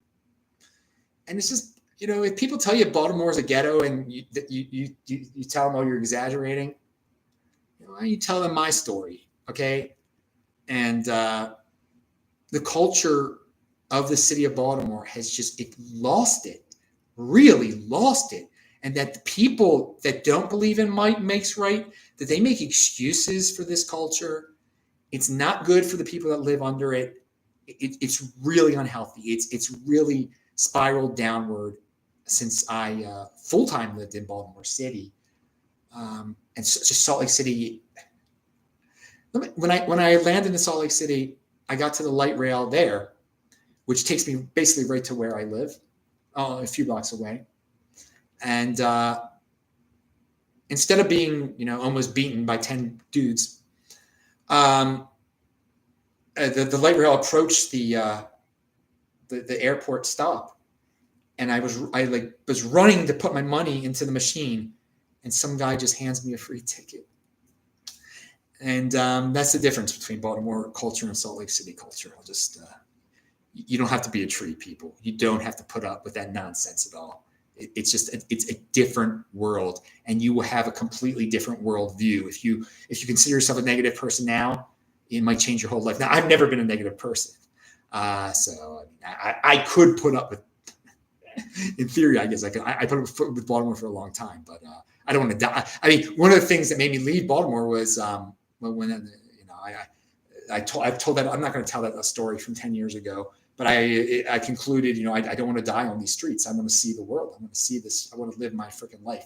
And it's just, if people tell you Baltimore is a ghetto and you tell them, oh, you're exaggerating, you tell them my story, okay? And the culture of the city of Baltimore has really lost it. And that the people that don't believe in might makes right, that they make excuses for this culture. It's not good for the people that live under it. It's really unhealthy. It's really spiraled downward since I full-time lived in Baltimore City. And just Salt Lake City. When I landed in Salt Lake City, I got to the light rail there, which takes me basically right to where I live, a few blocks away. And instead of being, almost beaten by 10 dudes, the light rail approached the airport stop, and I was running to put my money into the machine, and some guy just hands me a free ticket. And that's the difference between Baltimore culture and Salt Lake City culture. I'll just you don't have to be a tree, people. You don't have to put up with that nonsense at all. It's a different world, and you will have a completely different worldview if you consider yourself a negative person now. It might change your whole life. Now, I've never been a negative person. So I could put up with, in theory, I guess I put up with Baltimore for a long time, but I don't want to die. I mean, one of the things that made me leave Baltimore was when I've told that, I'm not going to tell that a story from 10 years ago, But I concluded, I don't want to die on these streets. I want to see the world. I want to see this. I want to live my freaking life.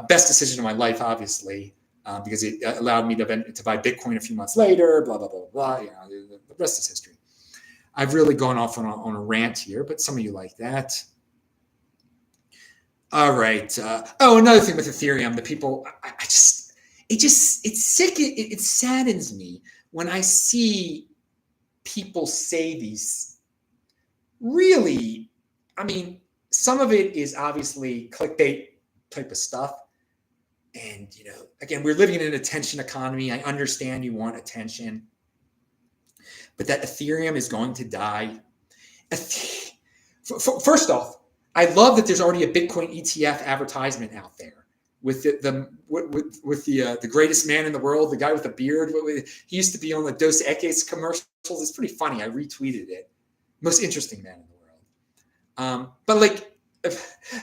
Best decision of my life, obviously, because it allowed me to buy Bitcoin a few months later, blah, blah, blah, blah. The rest is history. I've really gone off on a rant here, but some of you like that. All right. Another thing with Ethereum, the people, it's sick. It saddens me when I see people say these really, some of it is obviously clickbait type of stuff. And, again, we're living in an attention economy. I understand you want attention, but that Ethereum is going to die. First off, I love that there's already a Bitcoin ETF advertisement out there with the greatest man in the world, the guy with the beard. He used to be on the Dos Equis commercials. It's pretty funny. I retweeted it. Most interesting man in the world. But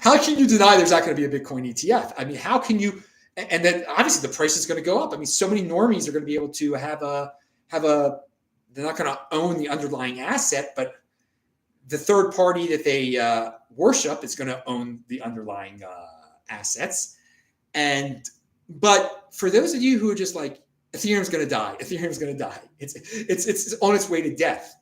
how can you deny there's not going to be a Bitcoin ETF? How can you? And then obviously the price is going to go up. So many normies are going to be able to have a. They're not going to own the underlying asset, but the third party that they worship is going to own the underlying assets. But for those of you who are just like, Ethereum's going to die. Ethereum's going to die. It's on its way to death.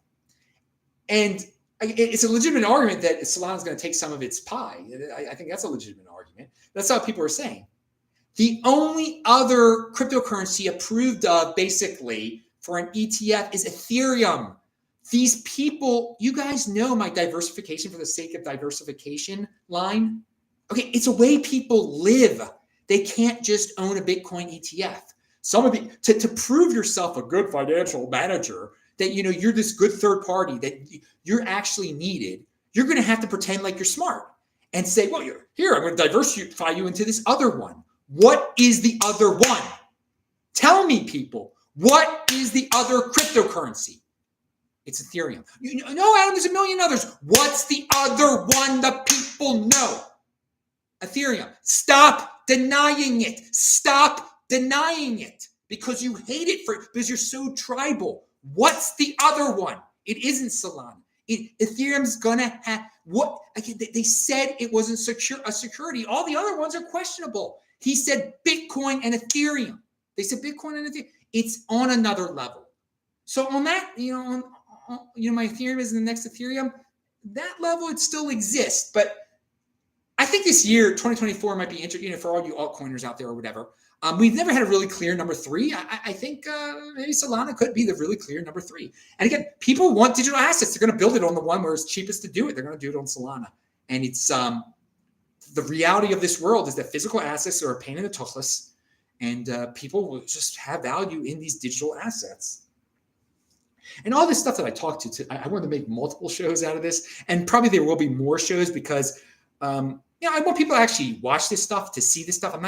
And it's a legitimate argument that Solana's going to take some of its pie. I think that's a legitimate argument. That's how people are saying. The only other cryptocurrency approved of basically for an ETF is Ethereum. These people, you guys know my diversification for the sake of diversification line. Okay, it's a way people live. They can't just own a Bitcoin ETF. To prove yourself a good financial manager, that you're this good third party, that you're actually needed, you're going to have to pretend like you're smart and say, well, I'm going to diversify you into this other one. What is the other one? Tell me, people, what is the other cryptocurrency? It's Ethereum. No, Adam, there's a million others. What's the other one that people know? Ethereum. Stop denying it. Stop denying it because you hate it because you're so tribal. What's the other one? It isn't Solana. Ethereum's gonna have what? Again, they said it wasn't a security. All the other ones are questionable. He said Bitcoin and Ethereum. They said Bitcoin and Ethereum. It's on another level. So on that, my Ethereum is the next Ethereum. That level, it still exists, but I think this year, 2024, might be interesting for all you altcoiners out there or whatever. We've never had a really clear number three. I think maybe Solana could be the really clear number three. And again, people want digital assets. They're going to build it on the one where it's cheapest to do it. They're going to do it on Solana. And it's the reality of this world is that physical assets are a pain in the tuchus, and people will just have value in these digital assets. And all this stuff that I talked to, I want to make multiple shows out of this, and probably there will be more shows because, I want people to actually watch this stuff, to see this stuff. I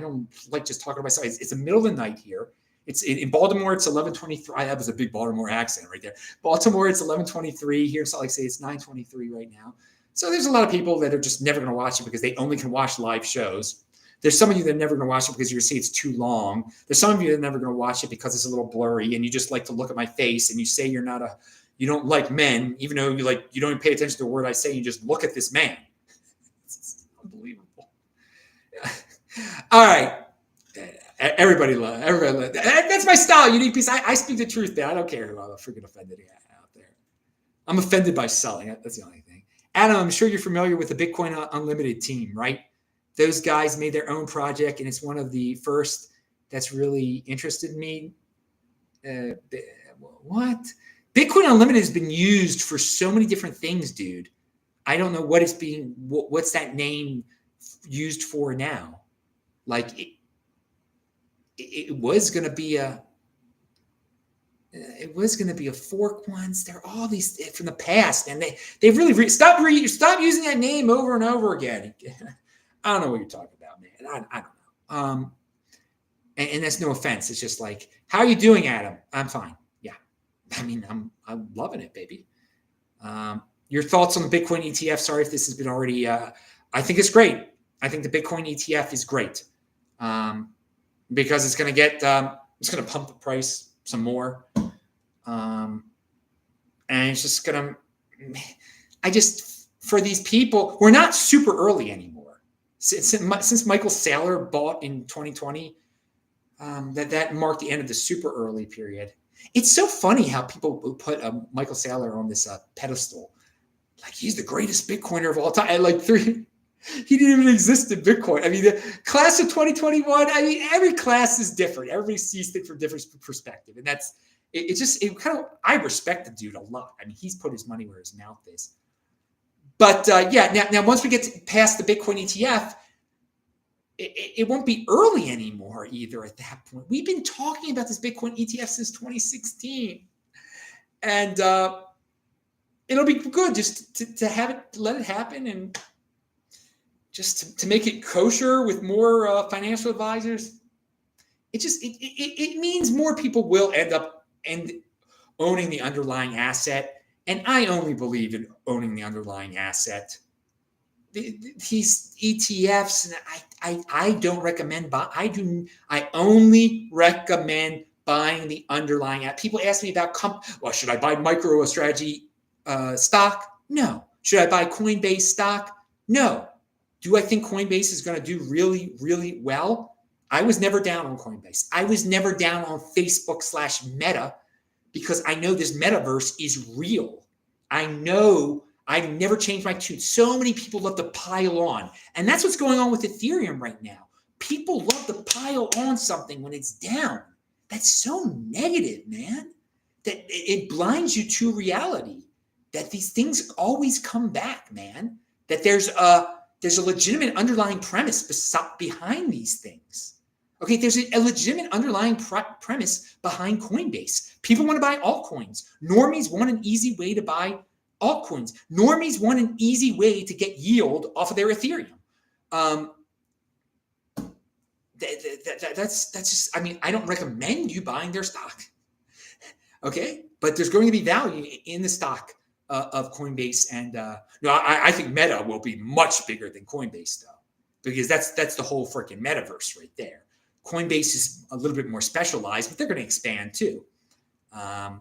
don't like just talking about myself. It's the middle of the night here. It's in Baltimore. It's 11:23. That was a big Baltimore accent right there. Baltimore, it's 11:23 here in Salt Lake City. It's 9:23 right now. So there's a lot of people that are just never going to watch it because they only can watch live shows. There's some of you that are never going to watch it because you're going to say it's too long. There's some of you that are never going to watch it because it's a little blurry and you just like to look at my face and you say you don't like men, even though you don't even pay attention to the word I say. You just look at this man. It's unbelievable. All right. Everybody love. That's my style. Unique piece. I speak the truth there. I don't care who I'm freaking offended out there. I'm offended by selling. That's the only thing. Adam, I'm sure you're familiar with the Bitcoin Unlimited team, right? Those guys made their own project, and it's one of the first that's really interested me. What? Bitcoin Unlimited has been used for so many different things, dude. I don't know what's that name used for now? It was going to be a fork once. There are all these from the past, and they've really stop using that name over and over again. I don't know what you're talking about, man. I don't know. And that's no offense. It's just like, how are you doing, Adam? I'm fine. Yeah. I'm loving it, baby. Your thoughts on the Bitcoin ETF? Sorry if this has been already. I think it's great. I think the Bitcoin ETF is great because it's going to it's going to pump the price some more. And it's just going to, for these people, we're not super early anymore. Since Michael Saylor bought in 2020, that marked the end of the super early period. It's so funny how people put Michael Saylor on this pedestal. Like he's the greatest Bitcoiner of all time. And he didn't even exist in Bitcoin. I mean, the class of 2021, I mean, every class is different. Everybody sees things from different perspective. And that's, I respect the dude a lot. I mean, he's put his money where his mouth is. But now once we get past the Bitcoin ETF, it won't be early anymore either at that point. We've been talking about this Bitcoin ETF since 2016. And it'll be good just to have it, let it happen, and just to make it kosher with more financial advisors. It means more people will end up owning the underlying asset. And I only believe in owning the underlying asset. These ETFs, I don't recommend I only recommend buying the underlying asset. People ask me about should I buy MicroStrategy stock? No. Should I buy Coinbase stock? No. Do I think Coinbase is going to do really, really well? I was never down on Coinbase. I was never down on Facebook/Meta because I know this metaverse is real. I know I've never changed my tune. So many people love to pile on. And that's what's going on with Ethereum right now. People love to pile on something when it's down. That's so negative, man. That it blinds you to reality. That these things always come back, man. That there's a legitimate underlying premise behind these things. Okay, there's a legitimate underlying premise behind Coinbase. People want to buy altcoins. Normies want an easy way to buy altcoins. Normies want an easy way to get yield off of their Ethereum. That's just, I mean, I don't recommend you buying their stock. Okay, but there's going to be value in the stock of Coinbase, and I think Meta will be much bigger than Coinbase though, because that's the whole freaking metaverse right there. Coinbase is a little bit more specialized, but they're going to expand too. I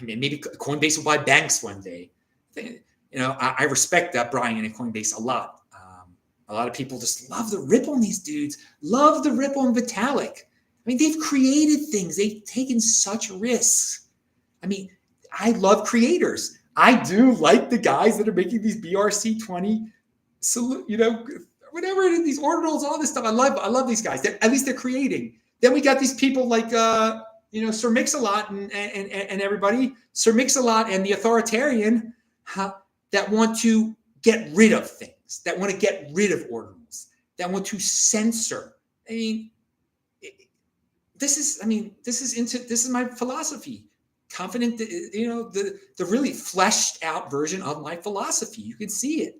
mean, maybe Coinbase will buy banks one day. I respect that Brian and Coinbase a lot. A lot of people just love the Ripple in these dudes, love the Ripple and Vitalik. I mean, they've created things. They've taken such risks. I mean, I love creators. I do like the guys that are making these BRC20, whatever it is, these ordinals, all this stuff. I love these guys. At least they're creating. Then we got these people like, Sir Mix-a-Lot and everybody, Sir Mix-a-Lot and the authoritarian that want to get rid of things, that want to get rid of ordinals, that want to censor. I mean, this is my philosophy. Confident, the really fleshed out version of my philosophy. You can see it.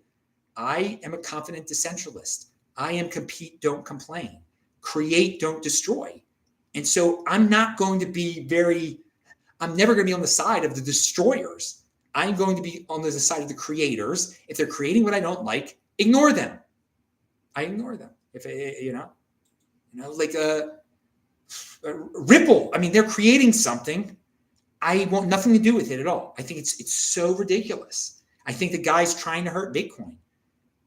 I am a confident decentralist. I am compete, don't complain. Create, don't destroy. And so I'm not going to be I'm never going to be on the side of the destroyers. I'm going to be on the side of the creators. If they're creating what I don't like, ignore them. I ignore them. If like a Ripple, I mean, they're creating something. I want nothing to do with it at all. I think it's so ridiculous. I think the guy's trying to hurt Bitcoin.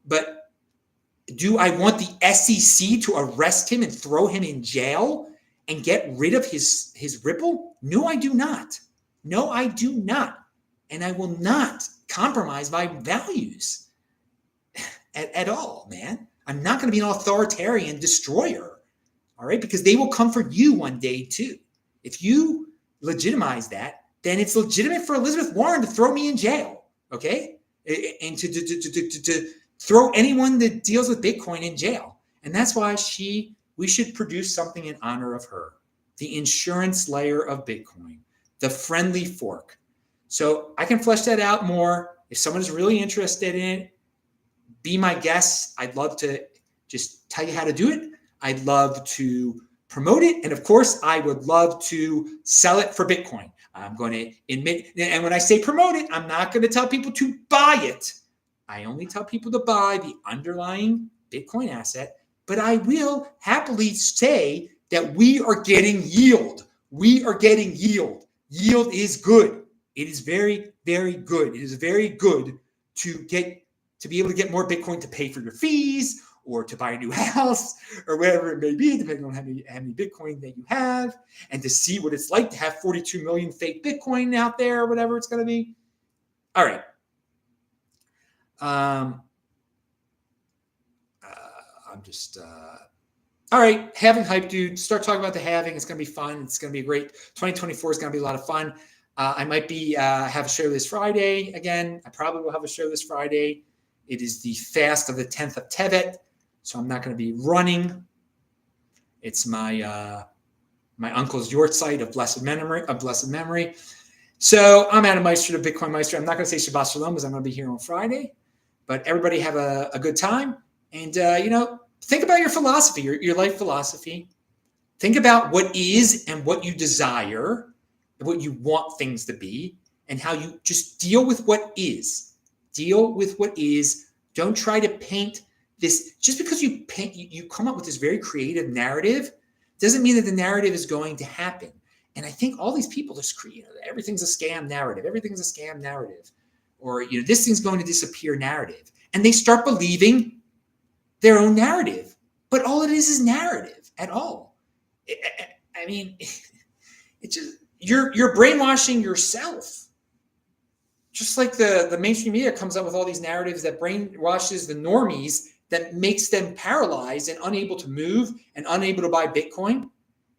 But do I want the SEC to arrest him and throw him in jail and get rid of his Ripple? No, I do not. No, I do not. And I will not compromise my values at all, man. I'm not going to be an authoritarian destroyer, all right? Because they will come for you one day too. If you legitimize that, then it's legitimate for Elizabeth Warren to throw me in jail, okay? And to throw anyone that deals with Bitcoin in jail. And that's why we should produce something in honor of her, the insurance layer of Bitcoin, the friendly fork. So I can flesh that out more. If someone is really interested in it, be my guest. I'd love to just tell you how to do it. I'd love to promote it. And of course, I would love to sell it for Bitcoin. I'm going to admit, and when I say promote it, I'm not going to tell people to buy it. I only tell people to buy the underlying Bitcoin asset, but I will happily say that we are getting yield. We are getting yield. Yield is good. It is very, very good. It is very good to be able to get more Bitcoin to pay for your fees or to buy a new house or whatever it may be, depending on how many Bitcoin that you have, and to see what it's like to have 42 million fake Bitcoin out there or whatever it's going to be. All right. I'm just... all right, halving hype, dude. Start talking about the halving. It's going to be fun. It's going to be great. 2024 is going to be a lot of fun. I might be have a show this Friday again. I probably will have a show this Friday. It is the fast of the 10th of Tevet, so I'm not going to be running. It's my my uncle's yahrzeit of blessed memory. So I'm Adam Meister, the Bitcoin Meister. I'm not going to say Shabbat Shalom because I'm going to be here on Friday, but everybody have a good time. And, think about your philosophy, your life philosophy. Think about what is and what you desire, and what you want things to be, and how you just deal with what is. Deal with what is. Don't try to paint this. Just because you come up with this very creative narrative doesn't mean that the narrative is going to happen. And I think all these people just create everything's a scam narrative. Everything's a scam narrative. Or, this thing's going to disappear narrative. And they start believing their own narrative, but all it is narrative at all. I mean, it's just you're brainwashing yourself. Just like the mainstream media comes up with all these narratives that brainwashes the normies, that makes them paralyzed and unable to move and unable to buy Bitcoin.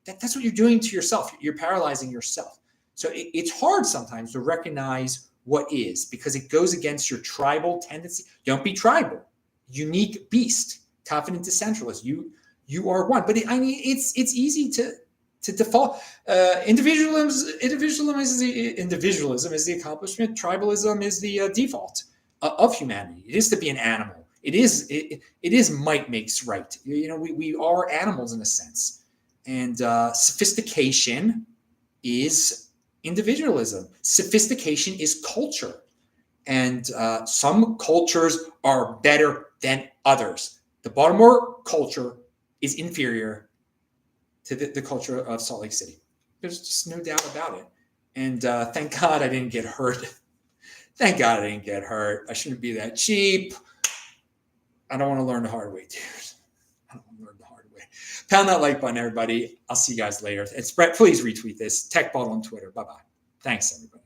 That's what you're doing to yourself. You're paralyzing yourself. So it's hard sometimes to recognize what is, because it goes against your tribal tendency. Don't be tribal. Unique beast, confident decentralist. You are one. But it's easy to default. Individualism is the accomplishment. Tribalism is the default of humanity. It is to be an animal. It is might makes right. We are animals in a sense. And sophistication is individualism. Sophistication is culture. And some cultures are better than others. The Baltimore culture is inferior to the culture of Salt Lake City. There's just no doubt about it. And thank God I didn't get hurt. Thank God I didn't get hurt. I shouldn't be that cheap. I don't want to learn the hard way, dude. I don't want to learn the hard way. Pound that like button, everybody. I'll see you guys later. And please retweet this. TechBall on Twitter. Bye-bye. Thanks, everybody.